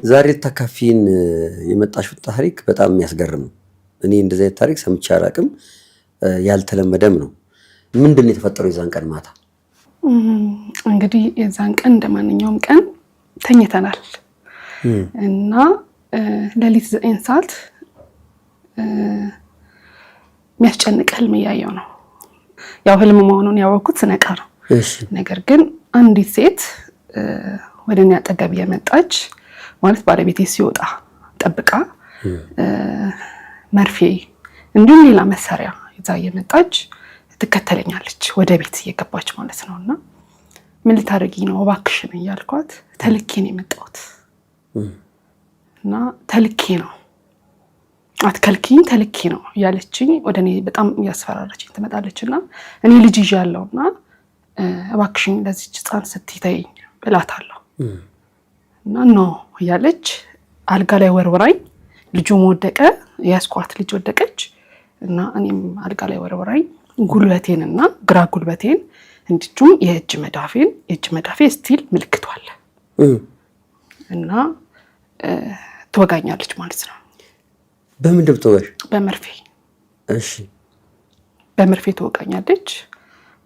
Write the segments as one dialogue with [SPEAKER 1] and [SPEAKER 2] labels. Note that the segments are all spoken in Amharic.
[SPEAKER 1] ዛሬ ተካፊን የመጣሽው ታሪክ በጣም የሚያስገርም ነው። እኔ እንደዚህ አይነት ታሪክ ሰምቼ አላቅም፣ ያልተለመደም ነው። ምንድነው የተፈጠረው የዛን ቀን ማታ?
[SPEAKER 2] እንግዲህ የዛን ቀን እንደማንኛውም ቀን ተኝተናል እና ሌሊት 9 ሰዓት የሚያስጨንቅ ህልም እያየሁ ነው። ያው ህልም መሆኑን ያወቅኩት ስነቃ ነው። ነገር ግን አንዲት ሴት ወደ እኔ አጠገብ የመጣች ማለት ባለቤቴ ሲወጣ ጠብቃ መርፌ እንዲሁም ሌላ መሳሪያ ይዛ የመጣች ትከተለኛለች፣ ወደ ቤት እየገባች ማለት ነውና ምን ልታደርጊ ነው እባክሽን እያልኳት ተልኬ ነው የመጣሁት እና ተልኬ ነው አትከልኪኝ ተልኬ ነው ያለችኝ። ወደኔ በጣም ያስፈራራችኝ ትመጣለችና እኔ ልጅ ይዣለሁና እባክሽን ለዚች ህፃን ስትይተኝ ብላታለሁ እና ነው ያለች። አልጋ ላይ ወርወራኝ፣ ልጁ ወደቀ፣ ያስኳት ልጅ ወደቀች እና እኔም አልጋ ላይ ወርወራኝ ጉልበቴንና ግራ ጉልበቴን እንዲሁም የእጅ መዳፌ ስቲል ምልክቷል እና ትወጋኛለች ማለት ነው።
[SPEAKER 1] በምን ደብተወሽ?
[SPEAKER 2] በመርፌ።
[SPEAKER 1] እሺ
[SPEAKER 2] በመርፌ ትወጋኛለች።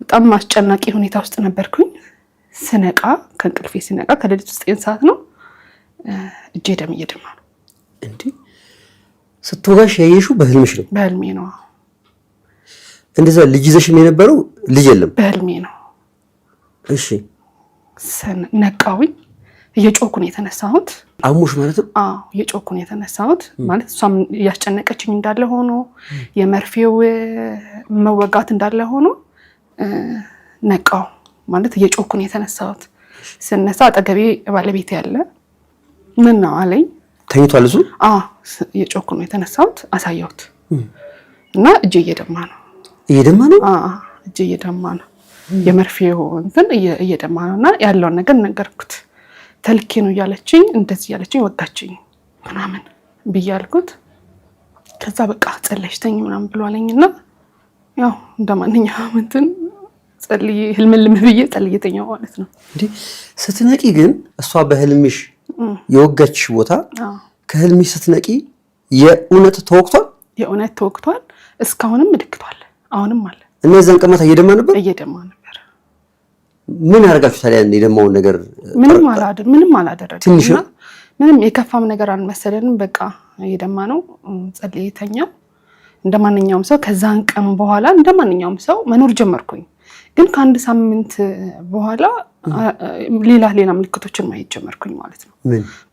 [SPEAKER 2] በጣም አስጨናቂ ሁኔታ ውስጥ ነበርኩኝ። ስነቃ ከእንቅልፌ ስነቃ ከሌሊቱ 9 ሰዓት ነው። እጄ ደም እየደማ ነው።
[SPEAKER 1] እንዴ ስትወጋሽ ያየሽው በህልምሽ ነው?
[SPEAKER 2] በህልሜ ነው።
[SPEAKER 1] እንደዛ ልጅ ይዘሽም የነበረው ልጅ የለም?
[SPEAKER 2] በህልሜ ነው።
[SPEAKER 1] እሺ
[SPEAKER 2] ነቃውኝ። እየጮኩ ነው የተነሳሁት።
[SPEAKER 1] አሙሽ ማለት ነው?
[SPEAKER 2] አዎ እየጮኩ ነው የተነሳሁት። ማለት እሷም ያስጨነቀችኝ እንዳለ ሆኖ የመርፌው መወጋት እንዳለ ሆኖ ነቃው ማለት እየጮኩ ነው የተነሳሁት። ስነሳ አጠገቤ ባለቤቴ ያለ ምን ነው አለኝ።
[SPEAKER 1] ተኝቷል እሱ?
[SPEAKER 2] አዎ እየጮኩ ነው የተነሳሁት። አሳየሁት እና እጄ እየደማ ነው።
[SPEAKER 1] እየደማ ነው?
[SPEAKER 2] አዎ እጄ እየደማ ነው። የመርፌው እንትን እየደማ ነውና ያለውን ነገር ነገርኩት። ተልኬ ነው ያለችኝ፣ እንደዚህ ያለችኝ ወጋችኝ ምናምን ብያልኩት። ከዛ በቃ ጸለይሽ ተኝ ምናምን ብሎ አለኝና ያው እንደማንኛውም እንትን ጸልይ ህልምልም ብዬ ጸልይተኛው ማለት ነው።
[SPEAKER 1] እንዴ ስትነቂ ግን እሷ በህልምሽ የወጋችሽ ቦታ ከህልምሽ ስትነቂ የእውነት ተወቅቷል?
[SPEAKER 2] የእውነት ተወቅቷል። እስካሁንም ምልክቷል። አሁንም አለ።
[SPEAKER 1] እና የዛን ቀን ማታ እየደማ ነበር?
[SPEAKER 2] እየደማ ነበር።
[SPEAKER 1] ምን አደረጋችሁ ታዲያ? የደማውን ነገር
[SPEAKER 2] ምንም አላደረግንም። ምንም የከፋም ነገር አልመሰለንም። በቃ እየደማ ነው። ጸልይተኛ እንደማንኛውም ሰው ከዛን ቀን በኋላ እንደማንኛውም ሰው መኖር ጀመርኩኝ። ግን ከአንድ ሳምንት በኋላ ሌላ ምልክቶችን ማየት ጀመርኩኝ ማለት ነው።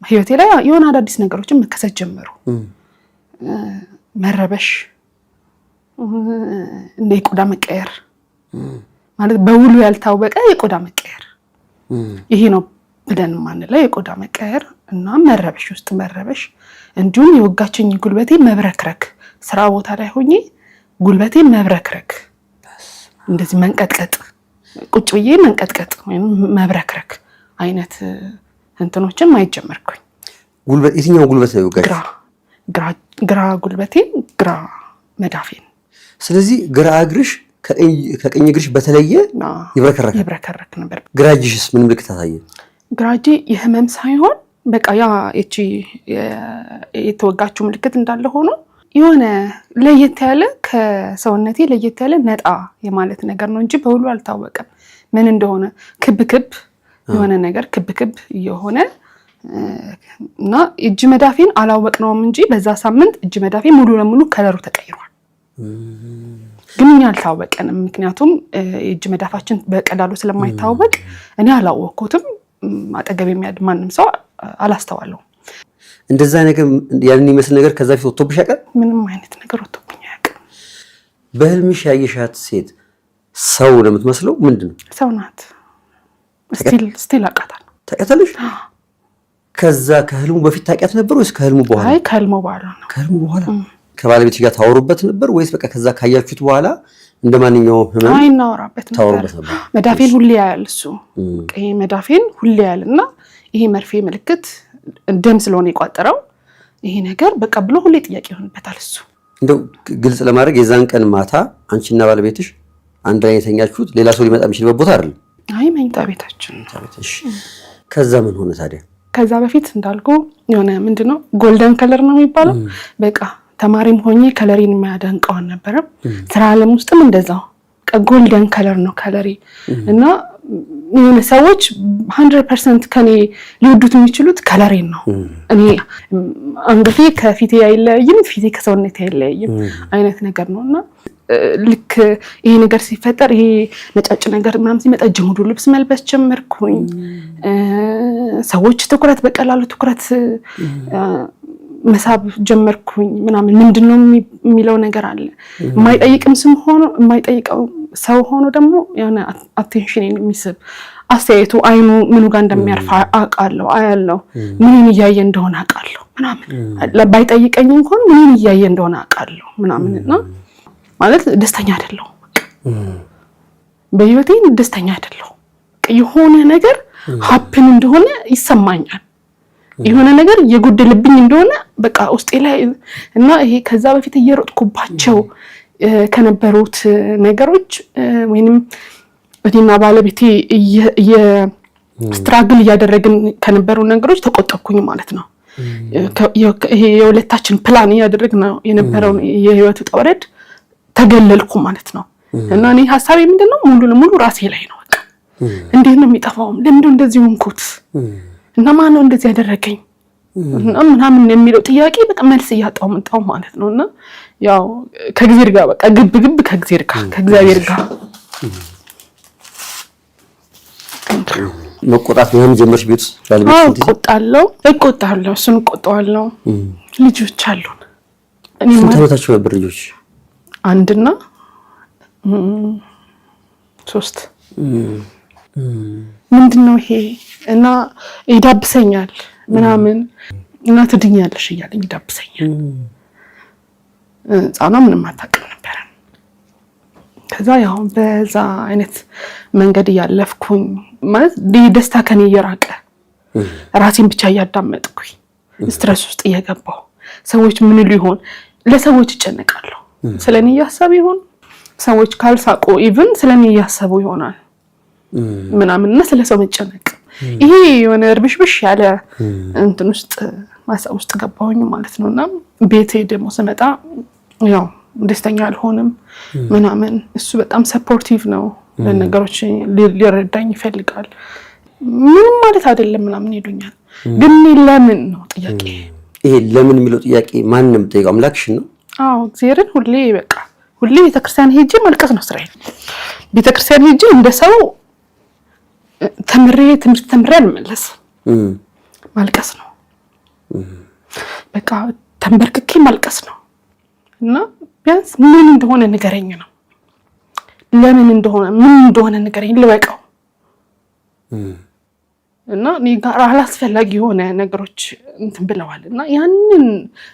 [SPEAKER 2] ህይወቴ ላይ የሆነ አዳዲስ ነገሮችን መከሰት ጀመሩ። መረበሽ፣ እንደ የቆዳ መቀየር ማለት በውሉ ያልታወቀ የቆዳ መቀየር፣ ይሄ ነው ብለን ማንለው የቆዳ መቀየር እና መረበሽ ውስጥ መረበሽ፣ እንዲሁም የወጋችኝ ጉልበቴ መብረክረክ፣ ስራ ቦታ ላይ ሆኜ ጉልበቴ መብረክረክ፣ እንደዚህ መንቀጥቀጥ፣ ቁጭ ብዬ መንቀጥቀጥ ወይም መብረክረክ አይነት እንትኖችን ማየት ጀመርኩኝ።
[SPEAKER 1] ጉልበት የትኛው ጉልበት ነው የወጋሽ?
[SPEAKER 2] ግራ ጉልበቴን፣ ግራ መዳፌን። ስለዚህ
[SPEAKER 1] ግራ እግርሽ ከቀኝ እግርሽ በተለየ
[SPEAKER 2] ይብረከረክ ነበር።
[SPEAKER 1] ግራ እጅሽስ ምን ምልክት ታሳየ?
[SPEAKER 2] ግራ እጄ የህመም ሳይሆን በቃ ያ እቺ የተወጋችው ምልክት እንዳለ ሆኖ የሆነ ለየት ያለ ከሰውነቴ ለየት ያለ ነጣ የማለት ነገር ነው እንጂ በሁሉ አልታወቀም ምን እንደሆነ። ክብ የሆነ ነገር ክብ የሆነ እና እጅ መዳፌን አላወቅነውም እንጂ በዛ ሳምንት እጅ መዳፌ ሙሉ ለሙሉ ከለሩ ተቀይሯል። ግን እኛ አልታወቀንም። ምክንያቱም እጅ መዳፋችን በቀላሉ ስለማይታወቅ እኔ አላወቅኩትም። አጠገብ የሚያድ ማንም ሰው አላስተዋለውም።
[SPEAKER 1] እንደዛ ነገር ያን ይመስል ነገር ከዛ ፊት ወጥቶብሽ ያውቃል?
[SPEAKER 2] ምንም አይነት ነገር ወጥቶብኝ አያውቅም።
[SPEAKER 1] በህልምሽ ያየሻት ሴት ሰው ነው የምትመስለው? ምንድነው?
[SPEAKER 2] ሰው ናት። ስቲል አውቃታለሁ።
[SPEAKER 1] ታውቂያታለሽ? ከዛ ከህልሙ በፊት ታውቂያት ነበር ወይስ ከህልሙ በኋላ?
[SPEAKER 2] አይ ከህልሙ በኋላ ነው።
[SPEAKER 1] ከህልሙ በኋላ ከባለቤትሽ ጋር ታወሩበት ነበር ወይስ በቃ ከዛ ካያችሁት በኋላ እንደማንኛውም ህመም
[SPEAKER 2] እናወራበት ነበር? መዳፌን ሁሌ ያያል እሱ። ይሄ መዳፌን ሁሌ ያያልና ይሄ መርፌ ምልክት ደም ስለሆነ የቋጠረው ይሄ ነገር በቃ ብሎ ሁሌ ጥያቄ ይሆንበታል እሱ።
[SPEAKER 1] እንደው ግልጽ ለማድረግ የዛን ቀን ማታ አንቺና ባለቤትሽ አንድ ላይ የተኛችሁት ሌላ ሰው ሊመጣ የሚችልበት ቦታ አይደለም?
[SPEAKER 2] አይ መኝታ ቤታችን።
[SPEAKER 1] ከዛ ምን ሆነ ታዲያ?
[SPEAKER 2] ከዛ በፊት እንዳልኩ የሆነ ምንድነው ጎልደን ከለር ነው የሚባለው። በቃ ተማሪም ሆኜ ከለሪን የማያደንቀው አልነበረም። ስራ ዓለም ውስጥም እንደዛው ጎልደን ከለር ነው ከለሪ እና የሆነ ሰዎች 100% ከኔ ሊወዱት የሚችሉት ከለሬን ነው። እኔ አንገቴ ከፊቴ አይለያይም፣ ፊቴ ከሰውነቴ አይለያይም አይነት ነገር ነውና ልክ ይሄ ነገር ሲፈጠር ይሄ ነጫጭ ነገር ምናምን ሲመጣ ጀሙዱ ልብስ መልበስ ጀመርኩኝ። ሰዎች ትኩረት በቀላሉ ትኩረት መሳብ ጀመርኩኝ ምናምን። ምንድነው የሚለው ነገር አለ የማይጠይቅም ስም ሆኖ የማይጠይቀው ሰው ሆኖ ደግሞ የሆነ አቴንሽንን የሚስብ አስተያየቱ አይኑ ምኑ ጋር እንደሚያርፍ አውቃለሁ፣ አያለሁ። ምንን እያየ እንደሆነ አውቃለሁ ምናምን። ባይጠይቀኝ እንኳን ምንን እያየ እንደሆነ አውቃለሁ ምናምን እና ማለት ደስተኛ አይደለሁም። በህይወቴ ደስተኛ አይደለሁም። የሆነ ነገር ሀፕን እንደሆነ ይሰማኛል። የሆነ ነገር የጎደለብኝ እንደሆነ በቃ ውስጤ ላይ እና ይሄ ከዛ በፊት እየሮጥኩባቸው ከነበሩት ነገሮች ወይንም እኔና ባለቤቴ ስትራግል እያደረግን ከነበሩ ነገሮች ተቆጠብኩኝ ማለት ነው። ይሄ የሁለታችን ፕላን እያደረግን የነበረው የህይወት ውጣ ውረድ ተገለልኩ ማለት ነው። እና እኔ ሐሳቤ ምንድነው ሙሉ ለሙሉ ራሴ ላይ ነው። በቃ እንዴት ነው የሚጠፋው? ለምንድነው እንደዚህ ሆንኩት? እና ማን ነው እንደዚህ ያደረገኝ? እና ምናምን የሚለው ጥያቄ በቃ መልስ እያጣው መጣው ማለት ነውና ያው ከእግዚአብሔር ጋር በቃ ግብ ከእግዚአብሔር ጋር
[SPEAKER 1] መቆጣት ነው ጀመርሽ? ቤት ባለቤት
[SPEAKER 2] እቆጣለሁ፣ እሱን እቆጣዋለሁ። ልጆች አሉን።
[SPEAKER 1] እኔ ማለት ነበር ልጆች
[SPEAKER 2] 1 እና 3 ምንድነው ይሄ እና ይዳብሰኛል ምናምን እና ትድኛለሽ እያለኝ ይዳብሰኛል። ጻና ምንም አታውቅም ነበር። ከዛ ያው በዛ አይነት መንገድ ያለፍኩኝ ማለት ደስታ ከኔ እየራቀ ራሴን ብቻ እያዳመጥኩኝ ስትረስ ውስጥ እየገባሁ ሰዎች ምን ሊሆን ለሰዎች ይጨነቃለሁ። ስለኔ እያሰቡ ይሆን ሰዎች ካልሳቁ ኢቭን ስለኔ እያሰቡ ይሆናል ምናምን እና ስለሰው መጨነቅ ይሄ የሆነ እርብሽብሽ ያለ እንትን ውስጥ ማሳብ ውስጥ ገባሁኝ ማለት ነውና ቤቴ ደግሞ ስመጣ ያው ደስተኛ አልሆንም ምናምን። እሱ በጣም ሰፖርቲቭ ነው ለነገሮች ሊረዳኝ ይፈልጋል። ምንም ማለት አይደለም ምናምን ይሉኛል። ግን ለምን ነው ጥያቄ።
[SPEAKER 1] ይሄ ለምን የሚለው ጥያቄ ማንንም ጠይቀው አምላክሽን ነው።
[SPEAKER 2] እግዚአብሔርን ሁሌ ቤተክርስቲያን ሄጄ ማልቀስ ነው ስራዬ። ቤተክርስቲያን ሄጄ እንደሰው ትምህርት ተምሬ አልመለስ ማልቀስ ነው። በቃ ተንበርክኬ ማልቀስ ነው። እና ቢያንስ ምን እንደሆነ ንገረኝ ነው። ለምን እንደሆነ ንገረኝ ልበቀው። እና እኔ ጋር አላስፈላጊ የሆነ ነገሮች እንትን ብለዋል እና ያንን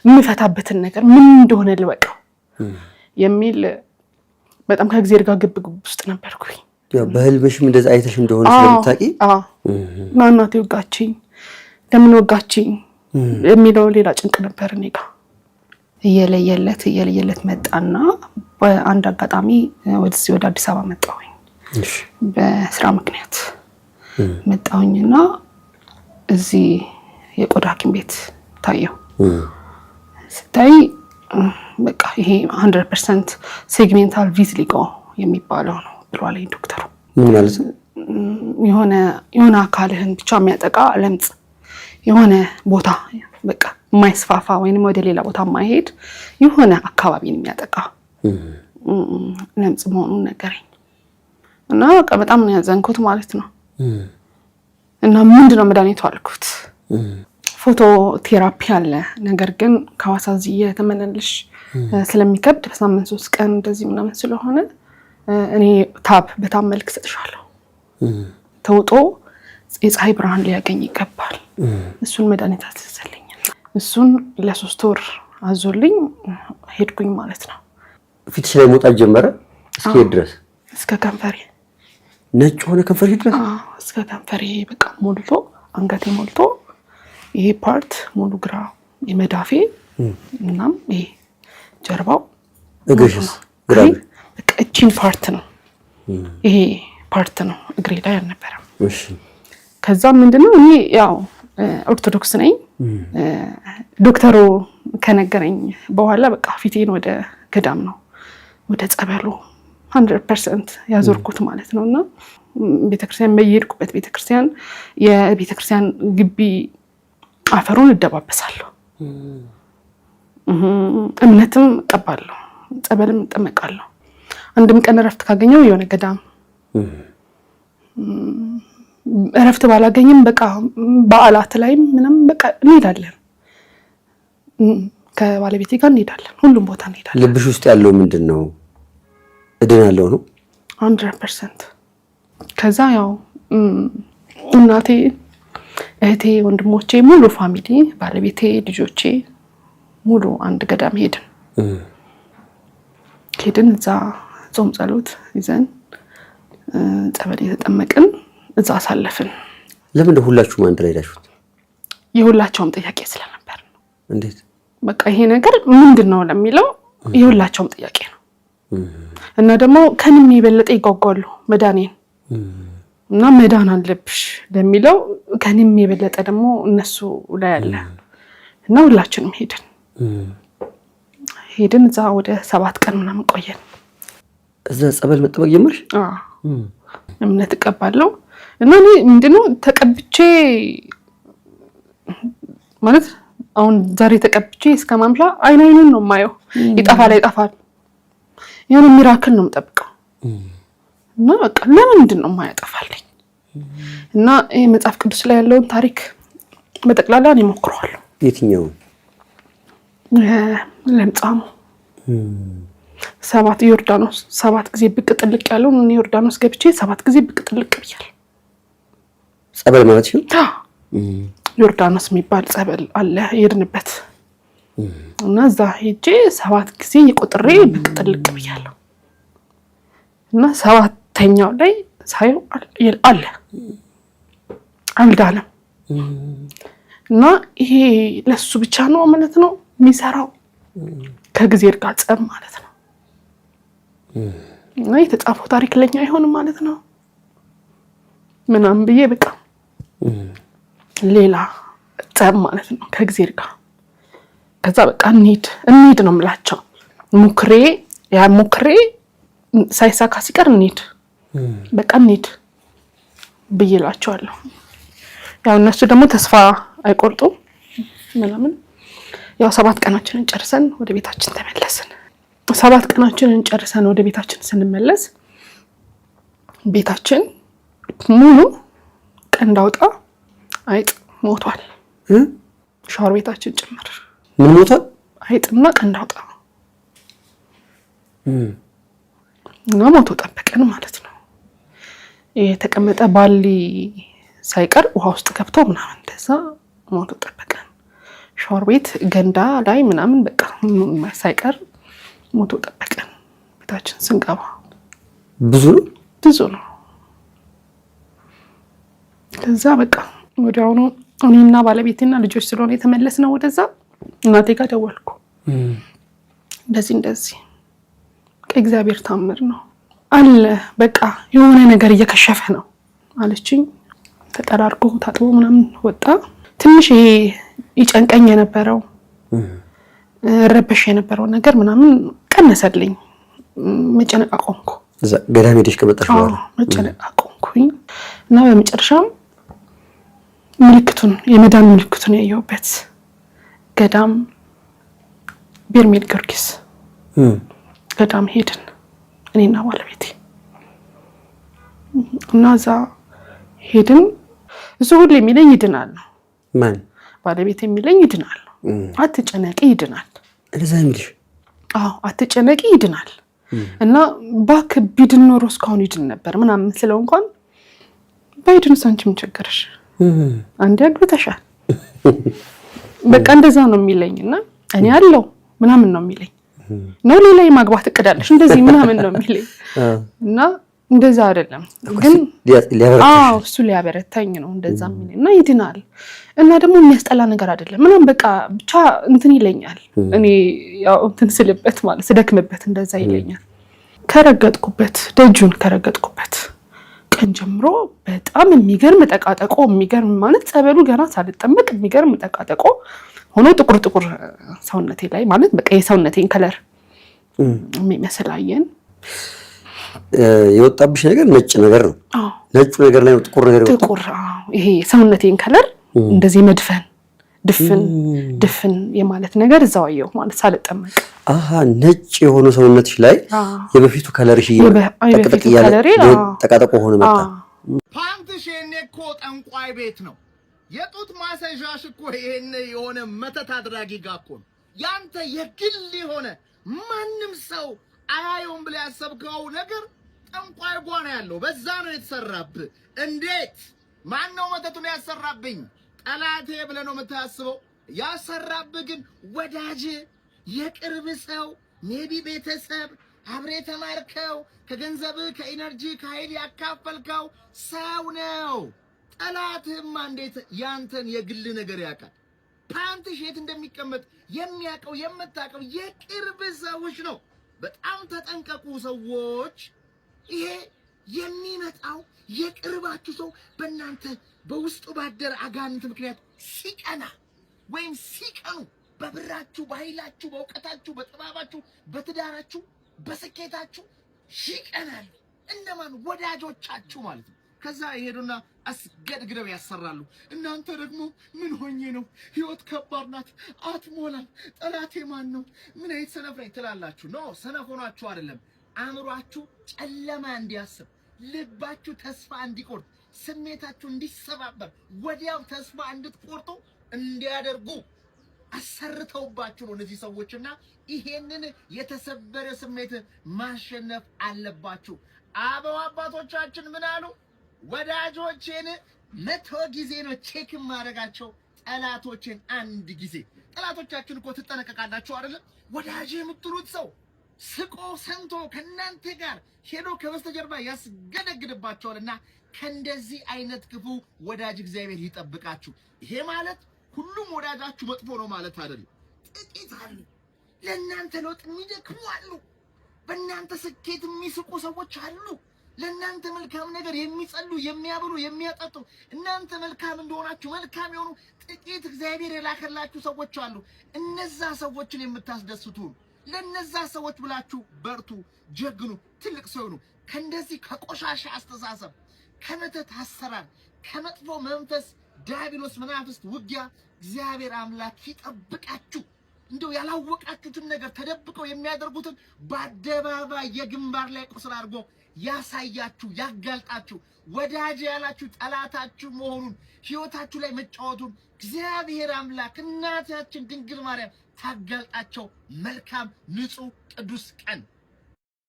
[SPEAKER 2] የምፈታበትን ነገር ምን እንደሆነ ልበቀው የሚል በጣም ከእግዚአብሔር ጋር ግብ ውስጥ ነበርኩኝ።
[SPEAKER 1] ያው በህልምሽም እንደዛ አይተሽ እንደሆነ ስለምታውቂ
[SPEAKER 2] እናቴ ወጋችኝ፣ ለምን ወጋችኝ የሚለው ሌላ ጭንቅ ነበር እኔ ጋር። እየለየለት መጣና በአንድ አጋጣሚ ወደ አዲስ አበባ መጣሁኝ። በስራ ምክንያት መጣሁኝና እዚህ የቆዳ ሐኪም ቤት ታየው። ስታይ በቃ ይሄ 100% ሴግሜንታል ቪትሊጎ የሚባለው ነው ብሏል ዶክተሩ።
[SPEAKER 1] ምን ማለት ነው?
[SPEAKER 2] የሆነ አካልህን ብቻ የሚያጠቃ ለምጽ የሆነ ቦታ በቃ የማይስፋፋ ወይንም ወደ ሌላ ቦታ የማይሄድ የሆነ አካባቢን የሚያጠቃ ለምጽ መሆኑን ነገረኝ እና በቃ በጣም ነው ያዘንኩት ማለት ነው። እና ምንድነው መድኃኒቱ አልኩት። ፎቶ ቴራፒ አለ፣ ነገር ግን ከሐዋሳ እዚህ የተመነልሽ ስለሚከብድ በሳምንት 3 ቀን እንደዚህ ምናምን ስለሆነ እኔ በታብ መልክ ሰጥሻለሁ። ተውጦ የፀሐይ ብርሃን ሊያገኝ ይገባል። እሱን መድኃኒት አዘዘልኝ። እሱን ለ3 ወር አዞልኝ ሄድኩኝ ማለት ነው።
[SPEAKER 1] ፊትሽ ላይ መውጣት ጀመረ እስከ ድረስ
[SPEAKER 2] እስከ ከንፈሬ
[SPEAKER 1] ነጭ ሆነ። ከንፈሬ ድረስ
[SPEAKER 2] እስከ ከንፈሬ በቃ ሞልቶ አንገቴ ሞልቶ ይሄ ፓርት ሙሉ ግራ የመዳፌ እናም ይሄ ጀርባው
[SPEAKER 1] እግርሽስ ግራ
[SPEAKER 2] በቃ እቺን ፓርት ነው ይሄ ፓርት ነው እግሬ ላይ አልነበረም።
[SPEAKER 1] እሺ።
[SPEAKER 2] ከዛ ምንድነው እኔ ያው ኦርቶዶክስ ነኝ። ዶክተሩ ከነገረኝ በኋላ በቃ ፊቴን ወደ ገዳም ነው ወደ ጸበሉ 100% ያዞርኩት ማለት ነውና ቤተክርስቲያን በየሄድኩበት ቤተክርስቲያን የቤተክርስቲያን ግቢ አፈሩን እደባበሳለሁ። እምነትም እቀባለሁ፣ ጸበልም እጠመቃለሁ። አንድም ቀን እረፍት ካገኘው የሆነ ገዳም እረፍት ባላገኝም በቃ በዓላት ላይም ምንም በቃ እንሄዳለን። ከባለቤቴ ጋር እንሄዳለን፣ ሁሉም ቦታ እንሄዳለን።
[SPEAKER 1] ልብሽ ውስጥ ያለው ምንድነው? እድናለሁ ነው
[SPEAKER 2] 100%። ከዛ ያው እናቴ፣ እህቴ፣ ወንድሞቼ ሙሉ ፋሚሊ፣ ባለቤቴ፣ ልጆቼ ሙሉ አንድ ገዳም ሄድን። እዛ ጾም ጸሎት ይዘን ጸበል የተጠመቅን እዛ አሳለፍን።
[SPEAKER 1] ለምን ሁላችሁም አንድ ላይ ሄዳችሁት?
[SPEAKER 2] የሁላቸውም ጥያቄ ስለነበር ነው።
[SPEAKER 1] እንዴት?
[SPEAKER 2] በቃ ይሄ ነገር ምንድነው ለሚለው የሁላቸውም ጥያቄ ነው። እና ደግሞ ከንም የበለጠ ይጓጓሉ መዳኔን እና መዳን አለብሽ ለሚለው ከንም የበለጠ ደግሞ እነሱ ላይ አለ እና ሁላችንም ሄድን። እዛ ወደ 7 ቀን ምናምን ቆየን።
[SPEAKER 1] እዛ ጸበል መጠመቅ ጀመርሽ?
[SPEAKER 2] እምነት እቀባለሁ እና እኔ ምንድነው ተቀብቼ ማለት አሁን ዛሬ ተቀብቼ እስከ ማምሻ አይኑን ነው የማየው። ይጠፋል የሆነ ሚራክል ነው የምጠብቀው እና በቃ ለምንድን ነው የማያጠፋልኝ? እና ይሄ መጽሐፍ ቅዱስ ላይ ያለውን ታሪክ በጠቅላላ እኔ ሞክረዋለሁ።
[SPEAKER 1] የትኛው?
[SPEAKER 2] ለምጻሙ 7 ዮርዳኖስ 7 ጊዜ ብቅ ጥልቅ ያለው እኔ ዮርዳኖስ ገብቼ 7 ጊዜ ብቅ ጥልቅ ብያለሁ።
[SPEAKER 1] ጸበል ማለት ነው።
[SPEAKER 2] ዮርዳኖስ የሚባል ጸበል አለ የሄድንበት እና እዛ ሄጄ 7 ጊዜ የቆጥሬ ብቅ ጥልቅ ብያለሁ። እና 7ኛው ላይ ሳየው አለ አልዳለም። እና ይሄ ለሱ ብቻ ነው ማለት ነው የሚሰራው ከእግዚአብሔር ጋር ጸብ ማለት ነው። እና የተጻፈው ታሪክ ለኛ አይሆንም ማለት ነው ምናምን ብዬ በቃ ሌላ ጸብ ማለት ነው ከእግዚአብሔር ጋር። ከዛ በቃ እንሂድ ነው የምላቸው። ሞክሬ ሳይሳካ ሲቀር በቃ እንሂድ ብዬላቸዋለሁ። ያው እነሱ ደግሞ ተስፋ አይቆርጡም ምናምን። ያው 7 ቀናችንን ጨርሰን ወደ ቤታችን ተመለስን። 7 ቀናችንን ጨርሰን ወደ ቤታችን ስንመለስ ቤታችን ሙሉ ቀንድ አውጣ አይጥ ሞቷል። ሻወር ቤታችን ጭምር።
[SPEAKER 1] ምን ሞቷል?
[SPEAKER 2] አይጥና ቀንድ አውጣ እና ሞቶ ጠበቀን ማለት ነው። የተቀመጠ ባሊ ሳይቀር ውሃ ውስጥ ገብቶ ምናምን እንደዛ ሞቶ ጠበቀን። ሻወር ቤት ገንዳ ላይ ምናምን በቃ ሳይቀር ሞቶ ጠበቀን። ቤታችን ስንገባ ብዙ ነው። ከዛ በቃ ወዲያውኑ እኔና ባለቤቴና ልጆች ስለሆነ የተመለስነው ወደዛ እናቴ ጋር ደወልኩ። እንደዚህ ከእግዚአብሔር ታምር ነው አለ በቃ የሆነ ነገር እየከሸፈ ነው አለችኝ። ተጠራርጎ ታጥቦ ምናምን ወጣ። ትንሽ ይሄ ይጨንቀኝ የነበረው ረበሽ የነበረው ነገር ምናምን ቀነሰልኝ። መጨነቅ አቆምኩ።
[SPEAKER 1] እዛ ገዳም ሄደሽ ከመጣሽ በኋላ
[SPEAKER 2] መጨነቅ አቆምኩኝ እና በመጨረሻም የመዳን ምልክቱን ያየሁበት ገዳም ቤርሜል ጊዮርጊስ ገዳም ሄድን እኔና ባለቤቴ እና እዛ ሄድን። እሱ ሁሉ የሚለኝ ይድናል ነው።
[SPEAKER 1] ማን?
[SPEAKER 2] ባለቤቴ የሚለኝ ይድናል፣ አትጨነቂ ይድናል።
[SPEAKER 1] እንደዛ የሚልሽ?
[SPEAKER 2] አዎ አትጨነቂ ይድናል። እና ባክ ቢድን ኖሮ እስካሁን ይድን ነበር ምናምን ስለው እንኳን ባይድን አንቺ ምን ቸገረሽ? አንዴ አግብተሻል። በቃ እንደዛ ነው የሚለኝና እኔ አለው ምናምን ነው የሚለኝ ነው። ሌላ የማግባት እቅዳለሽ እንደዚህ ምናምን ነው የሚለኝ እና እንደዛ አይደለም ግን እሱ ሊያበረታኝ ነው እንደዛ የሚለኝ እና ይድናል እና ደግሞ የሚያስጠላ ነገር አይደለም ምናምን በቃ ብቻ እንትን ይለኛል። እኔ ያው እንትን ስልበት ማለት ስደክምበት እንደዛ ይለኛል። ደጁን ከረገጥኩበት ቀን ጀምሮ በጣም የሚገርም ጠቃጠቆ የሚገርም ማለት ጸበሉ ገና ሳልጠመቅ የሚገርም ጠቃጠቆ ሆኖ ጥቁር ሰውነቴ ላይ ማለት በቃ የሰውነቴን ከለር የሚመስል አየን።
[SPEAKER 1] የወጣብሽ ነገር ነጭ ነገር ነው። ነጩ ነገር ላይ ጥቁር ነገር ይወጣ።
[SPEAKER 2] ጥቁር ይሄ ሰውነቴን ከለር እንደዚህ መድፈን ድፍን የማለት ነገር እዛው አየሁ ማለት ሳልጠመቅ።
[SPEAKER 1] ነጭ የሆነ ሰውነትሽ ላይ የበፊቱ ከለርሽ ጠቅጠቅ ያለ ጠቃጠቆ ሆነ መጣ።
[SPEAKER 3] ፓንትሽ የኔ እኮ ጠንቋይ ቤት ነው። የጡት ማሰዣሽ እኮ ይሄን የሆነ መተት አድራጊ ጋር እኮ ነው። ያንተ የግል የሆነ ማንም ሰው አያየውም ብለህ ያሰብከው ነገር ጠንቋይ ጓ ነው ያለው። በዛ ነው የተሰራብህ። እንዴት? ማን ነው መተቱን ያሰራብኝ? ጠላቴ ብለህ ነው የምታስበው። ያሰራብህ ግን ወዳጅ፣ የቅርብ ሰው፣ ሜቢ ቤተሰብ፣ አብሬ ተማርከው ከገንዘብህ ከኢነርጂ ከኃይል ያካፈልከው ሰው ነው። ጠላትህማ እንዴት ያንተን የግል ነገር ያውቃል? ፓንትሽ የት እንደሚቀመጥ የሚያውቀው የምታውቀው የቅርብ ሰዎች ነው። በጣም ተጠንቀቁ ሰዎች። ይሄ የሚመጣው የቅርባችሁ ሰው በእናንተ በውስጡ ባደረ አጋንንት ምክንያት ሲቀና ወይም ሲቀኑ በብራችሁ፣ በኃይላችሁ፣ በእውቀታችሁ፣ በጥበባችሁ፣ በትዳራችሁ፣ በስኬታችሁ ይቀናሉ። እነማን? ወዳጆቻችሁ ማለት ነው። ከዛ ይሄዱና አስገድግደው ያሰራሉ። እናንተ ደግሞ ምን ሆኜ ነው? ህይወት ከባድ ናት፣ አትሞላም፣ ጠላቴ ማን ነው? ምን አይነት ሰነፍ ነኝ ትላላችሁ። ኖ ሰነፍ ሆናችሁ አይደለም። አእምሯችሁ ጨለማ እንዲያስብ፣ ልባችሁ ተስፋ እንዲቆርጥ፣ ስሜታችሁ እንዲሰባበር፣ ወዲያው ተስፋ እንድትቆርጡ እንዲያደርጉ አሰርተውባችሁ ነው እነዚህ ሰዎችና ይሄንን የተሰበረ ስሜት ማሸነፍ አለባችሁ። አበው አባቶቻችን ምን አሉ? ወዳጆቼን 100 ጊዜ ነው ቼክ ማድረጋቸው፣ ጠላቶችን 1 ጊዜ። ጠላቶቻችን እኮ ትጠነቀቃላችሁ አይደል? ወዳጅ የምትሉት ሰው ስቆ ሰንቶ ከናንተ ጋር ሄዶ ከበስተጀርባ ያስገደግድባቸዋልና ከእንደዚህ አይነት ክፉ ወዳጅ እግዚአብሔር ይጠብቃችሁ። ይሄ ማለት ሁሉም ወዳጃችሁ መጥፎ ነው ማለት አይደለም። ጥቂት አሉ፣ ለእናንተ ለውጥ የሚደክሙ አሉ፣ በእናንተ ስኬት የሚስቁ ሰዎች አሉ፣ ለእናንተ መልካም ነገር የሚጸሉ የሚያብሉ የሚያጠጡ እናንተ መልካም እንደሆናችሁ መልካም የሆኑ ጥቂት እግዚአብሔር የላከላችሁ ሰዎች አሉ። እነዛ ሰዎችን የምታስደስቱ ለነዛ ሰዎች ብላችሁ በርቱ፣ ጀግኑ፣ ትልቅ ሰው ሁኑ። ከእንደዚህ ከቆሻሻ አስተሳሰብ፣ ከመተት አሰራር፣ ከመጥፎ መንፈስ ዲያብሎስ መናፍስት ውጊያ እግዚአብሔር አምላክ ይጠብቃችሁ። እንደው ያላወቃችሁትን ነገር ተደብቀው የሚያደርጉትን በአደባባይ የግንባር ላይ ቁስል አድርጎ ያሳያችሁ፣ ያጋልጣችሁ። ወዳጅ ያላችሁ ጠላታችሁ መሆኑን ሕይወታችሁ ላይ መጫወቱን እግዚአብሔር አምላክ እናታችን ድንግል ማርያም ታጋልጣቸው። መልካም ንጹህ ቅዱስ ቀን